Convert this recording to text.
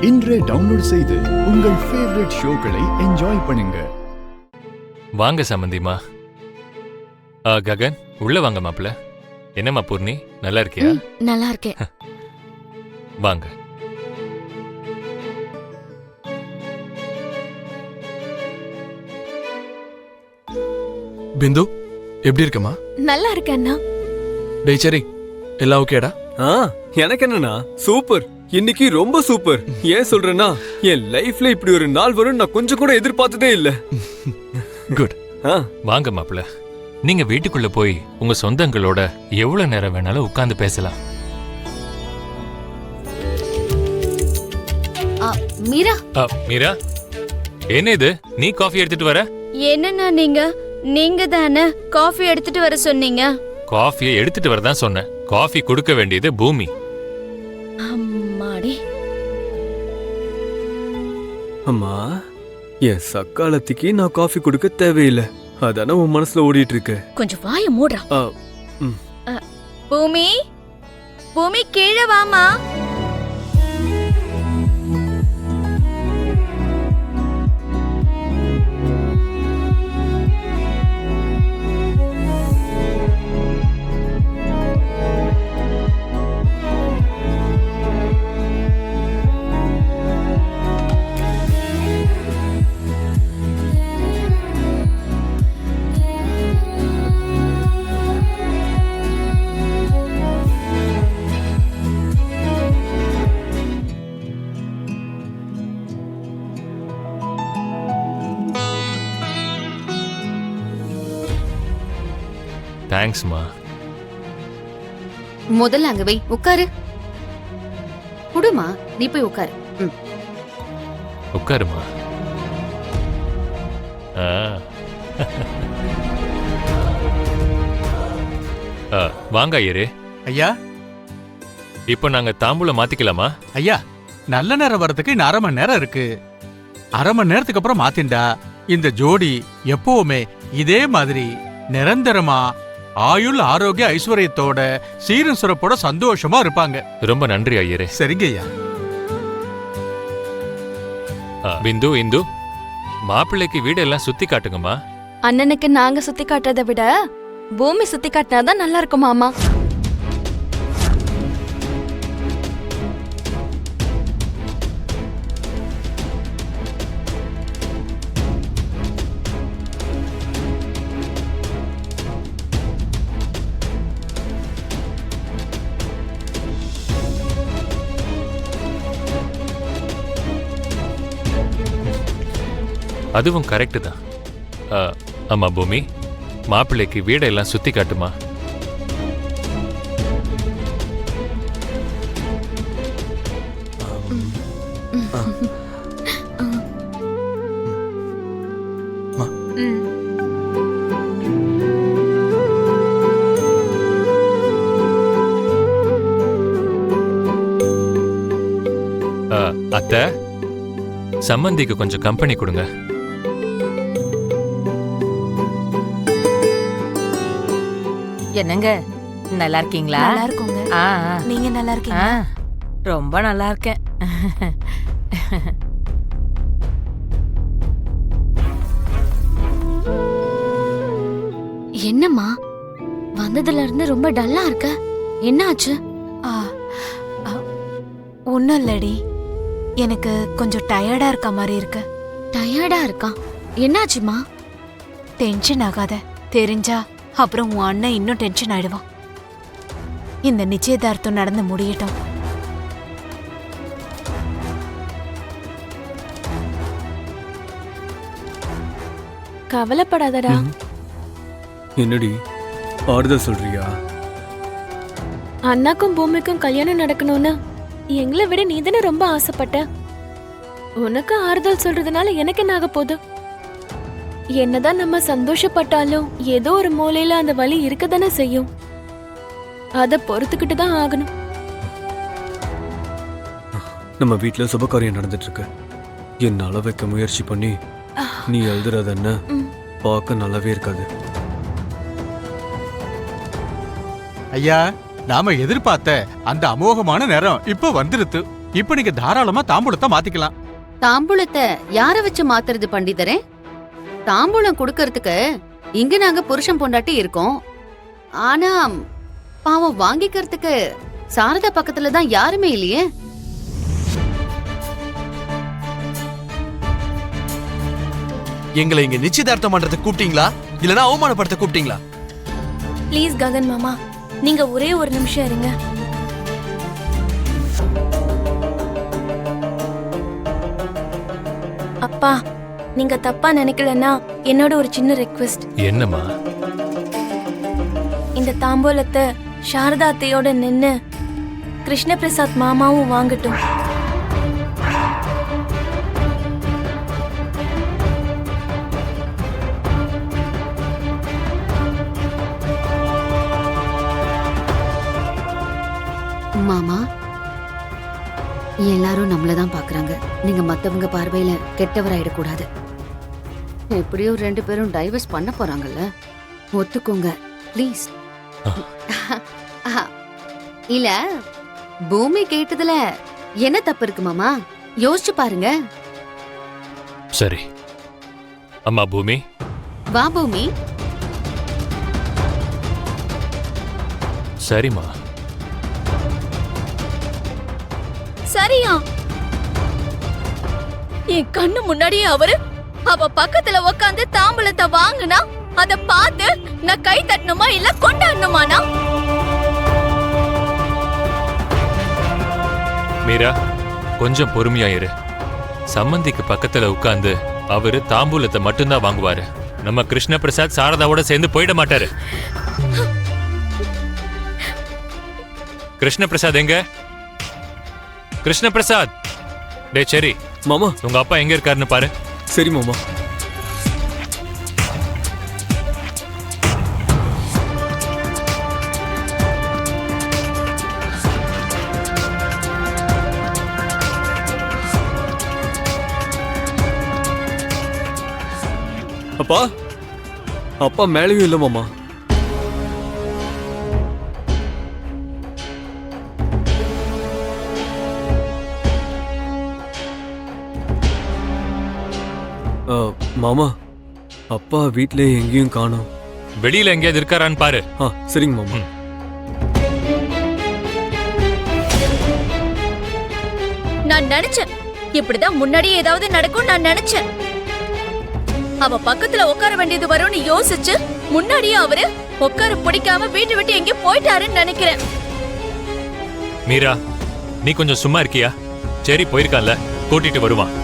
இன்றே டவுன்லோட் செய்து உங்கள் ஃபேவரட் ஷோக்களை என்ஜாய் பண்ணுங்க. வாங்க சம்பந்திமா. ககன் உள்ள வாங்க மாப்பிள்ள. என்னம்மா பூர்ணி, நல்லா இருக்கியா? நல்லா இருக்கேன். வாங்க. பிந்து எப்படி இருக்கமா? நல்லா இருக்கேன் அண்ணா. டேய் சரி, எல்லாம் ஓகேடா? எனக்கு என்னன்னா சூப்பர், இன்னைக்கு ரொம்ப சூப்பர். ஏன் சொல்றேன்னா என் லைஃப்ல இப்படி ஒரு நாள் வரும் நான் கொஞ்சம் கூட எதிர்பார்த்ததே இல்ல. குட். வாங்க மாப்பிள்ள, நீங்க வீட்டுக்குள்ள போய் உங்க சொந்தங்களோட எவ்வளவு நேரம் வேணாலும் உட்கார்ந்து பேசலாம். மீரா. மீரா, என்ன இது? நீ காஃபி எடுத்துட்டு வர? என்னன்னா நீங்க தானே காஃபி எடுத்துட்டு வர சொன்னீங்க. காஃபியை எடுத்துட்டு வரதான் சொன்னேன். காஃபி கொடுக்க வேண்டியது பூமி. அம்மாடி. அம்மா, என் சக்காலத்துக்கு நான் காஃபி கொடுக்க தேவையில்லை. அதான உன் மனசுல ஓடிட்டு இருக்கு. கொஞ்சம் வாய மூடுறா. பூமி, பூமி கீழே வாமா. தேங்க்ஸ்மா. முதல்ல அங்க வை, உட்காரு. குடுமா, நீ போய் உட்காரு. உட்காருமா. வாங்க ஐயரே. ஐயா, இப்ப நாங்க தாம்பூலம் மாத்திக்கலாமா? ஐயா, நல்ல நேரம் வரதுக்கு இன்னும் 1/2 மணி நேரம் இருக்கு. 1/2 மணி நேரத்துக்கு அப்புறம் மாத்திண்டா இந்த ஜோடி எப்பவுமே இதே மாதிரி நிரந்தரமா ஆயுள் ஆரோக்கிய ஐஸ்வர்யத்தோட சீரும் சிறப்போட சந்தோஷமா இருப்பாங்க. ரொம்ப நன்றி ஐயரே. சரிங்க ஐயா. பிந்து, இந்து, மாப்பிள்ளைக்கு வீடெல்லாம் சுத்தி காட்டுங்கம்மா. அண்ணனுக்கு நாங்க சுத்தி காட்டுறதை விட பூமி சுத்தி காட்டினாதான் நல்லா இருக்கும் மாமா. அதுவும் கரெக்டு தான். ஆமா பூமி, மாப்பிள்ளைக்கு வீடெல்லாம் சுத்தி காட்டுமா. அத்தை, சம்மந்திக்கு கொஞ்சம் கம்பெனி கொடுங்க. என்னங்க, நல்லா இருக்கீங்களா? நல்லா இருக்கோங்க. நீங்க நல்லா இருக்கீங்க? ரொம்ப நல்லா இருக்கேன். என்னம்மா, வந்ததுல இருந்து ரொம்ப டல்லா இருக்க, என்ன ஆச்சு? ஒன்னும் இல்லடி, எனக்கு கொஞ்சம் டயர்டா இருக்க மாதிரி இருக்கு. டயர்டா இருக்கா? என்னாச்சுமா? டென்ஷன் ஆகாத, தெரிஞ்சா அப்புறம் உன் அண்ணன் இன்னும் டென்ஷன் ஆயிடுவான். இந்த நிச்சயதார்த்தம் நடந்து முடியட்டும். கவலைப்படாதடா. என்னடி ஆறுதல் சொல்றியா? அண்ணாக்கும் பூமிக்கும் கல்யாணம் நடக்கணும்னு எங்களை விட நீ தானே ரொம்ப ஆசைப்பட்ட. உனக்கு ஆறுதல் சொல்றதுனால எனக்கு என்ன ஆக போகுது? என்னதான் நம்ம சந்தோஷப்பட்டாலும் ஏதோ ஒரு மூலையில அந்த வலி இருக்கதானே செய்யும். அத பொறுத்துக்கிட்டு தான் ஆகணும். நம்ம வீட்டுல சுபகாரியம் நடந்துட்டு இருக்கு. என்னால வைக்க முயற்சி பண்ணி நீ எழுதுறது என்ன பார்க்க நல்லாவே இருக்காது. ஐயா, நாம எதிர்பார்த்த அந்த அமோகமான நேரம் இப்ப வந்துருத்து. இப்ப நீங்க தாராளமா தாம்பூலத்தை மாத்திக்கலாம். தாம்பூலத்தை யார வச்சு மாத்துறது பண்டிதரே? தாம்பூலம் கொடுக்கறதுக்கு இங்க நாங்க புருஷன் பொண்டாட்டி இருக்கோம். ஆனா பாவம் வாங்கிக்கிறதுக்கு சாரதா பக்கத்துல தான் யாருமே இல்லையே. எங்களை இங்க நிச்சயதார்த்தம் பண்றதுக்கு கூப்பிட்டீங்களா இல்லனா அவமானப்படுத்த கூப்பிட்டீங்களா? ப்ளீஸ் ககன் மாமா, நீங்க ஒரே ஒரு நிமிஷம் இருங்க. அப்பா, நீங்க தப்பா நினைக்கலன்னா என்னோட ஒரு சின்ன ரெக்வெஸ்ட். என்னம்மா? இந்த தாம்பூலத்தை சாரதா அத்தையோட நின்னு கிருஷ்ண பிரசாத் மாமாவும் வாங்கட்டும். மாமா, எல்லாரும் நம்மளதான் பாக்குறாங்க. நீங்க மத்தவங்க பார்வையில கெட்டவராயிடக்கூடாது. எப்படியோ 2 பேரும் டைவர்ஸ் பண்ண போறாங்கல்ல, ஒத்துக்கோங்க ப்ளீஸ். இல்ல, பூமி கேட்டதுல என்ன தப்பு இருக்கு மாமா? யோசிச்சு பாருங்க. சரி அம்மா பூமி. வா பூமி. சரிம்மா. சரியா? என் கண்ணு முன்னாடியே அவரு அவ பக்கத்துல உட்காந்து தாம்பூலத்தை வாங்குனா அத பார்த்து நான் கை தட்டணுமா இல்ல கொண்டாடணுமானா? மீரா, கொஞ்சம் பொறுமையா இரு. சம்மந்திக்கு பக்கத்துல உட்கார்ந்து அவரு தாம்பூலத்தை மட்டும்தான் வாங்குவாரு. நம்ம கிருஷ்ண பிரசாத் சாரதாவோட சேர்ந்து போயிட மாட்டாரு. கிருஷ்ண பிரசாத் எங்க? கிருஷ்ண பிரசாத், டே சரி மாமா. உங்க அப்பா எங்க இருக்காருன்னு பாரு. சரி மாமா. அப்பா, அப்பா மேலேயும் இல்ல மாமா. மாமா, அப்பா வீட்ல எங்கேயும் காணோம். வெளியில எங்கேயாவது இருக்காரான்னு பாரு. சரிங்க மாமா. நான் நினைச்சேன் இப்படிதான் முன்னாடியே ஏதாவது நடக்கும் நான் நினைச்சேன். அவ பக்கத்துல உட்கார வேண்டியது வரும்னு யோசிச்சு முன்னாடியே அவரு உட்கார பிடிக்காம வீட்டு விட்டு எங்கேயும் போயிட்டாருன்னு நினைக்கிறேன். மீரா, நீ கொஞ்சம் சும்மா இருக்கியா? சரி போயிருக்கான்ல, கூட்டிட்டு வருவான்.